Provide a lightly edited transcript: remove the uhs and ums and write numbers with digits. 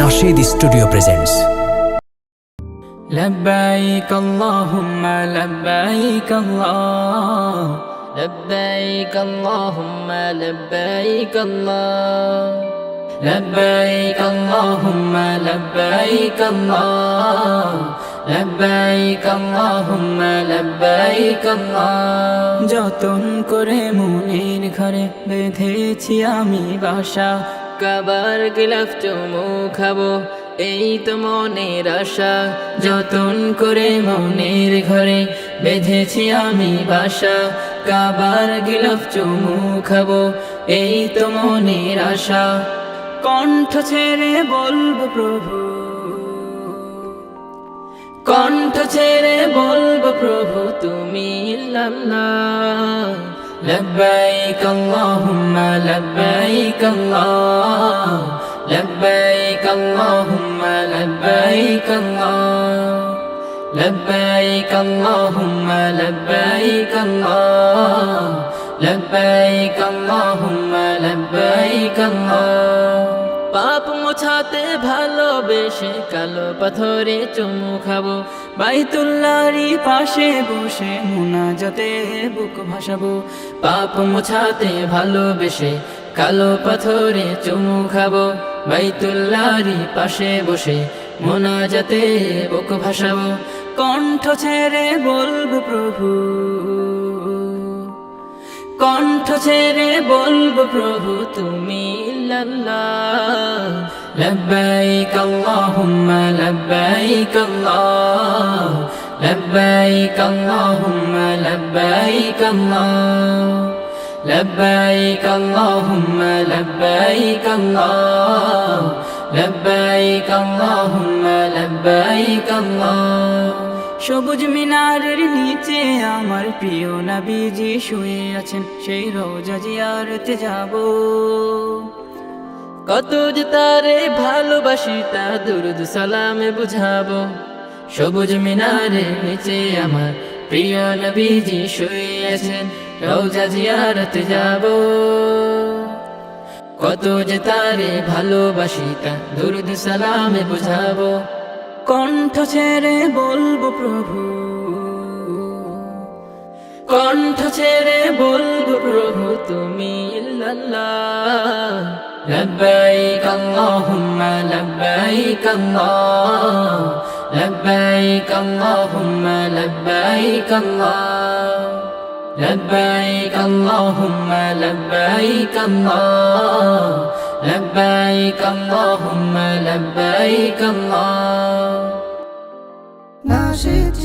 Nasheed studio presents. لبيك اللهم لبيك الله لبيك اللهم لبيك الله لبيك اللهم لبيك الله لبيك اللهم لبيك الله যতন করে মনের ঘরে বেঁধেছি আমি বাসা কাবার গিলাফ চুমু খাবো এই তো মনের আশা যতন করে মনের ঘরে বেঁধেছি আমি বাসা কাবার গিলাফ চুমু খাবো এই তো মনের আশা কণ্ঠ ছেড়ে বলবো প্রভু কণ্ঠ ছেড়ে বলবো প্রভু তুমি আল্লাহ লব্বাইক আল্লাহুম্মা লব্বাইক আল্লাহ لبيك اللهم لبيك الله لبيك اللهم لبيك الله لبيك اللهم لبيك الله পাপ মোছাতে ভালোবেসে কালো পাথরে চুমু খাবো বাইতুল্লাহরই পাশে বসে মুনাজাতে বুক ভাসাবো পাপ মোছাতে ভালোবেসে কালো পাথরে চুমু খাবো বাইতুল্লাহরই পাশে বসে মুনাজাতে বুক ভাসাবো কণ্ঠ ছেড়ে বলবো প্রভু কণ্ঠ ছেড়ে বলবো প্রভু তুমি আল্লাহ লব্বাইক আল্লাহুম্মা লব্বাইক আল্লাহ লব্বাইক আল্লাহুম্মা লব্বাইক আল্লাহ لبيك اللهم لبيك الله لبيك اللهم لبيك الله সবুজ মিনারের নিচে আমার প্রিয় নবীজি শুয়ে আছেন সেই রওজা জিয়ারতে যাব কত যে তারে ভালোবাসি তা দুরুদ সালামে বুঝাবো সবুজ মিনারের নিচে আমার প্রিয় নবীজি শুয়ে আছেন রওজা জিয়ারতে যাব কত যে তারে ভালোবাসি তা দুরুদ সালামে বুঝাবো কণ্ঠ ছেড়ে বলবো প্রভু কণ্ঠ ছেড়ে বলবো প্রভু তুমি আল্লাহ লব্বাইক আল্লাহুম্মা লব্বাইক আল্লাহ লব্বাইক আল্লাহুম্মা লব্বাইক আল্লাহ لبيك اللهم لبيك الله لبيك اللهم لبيك الله নাশিদ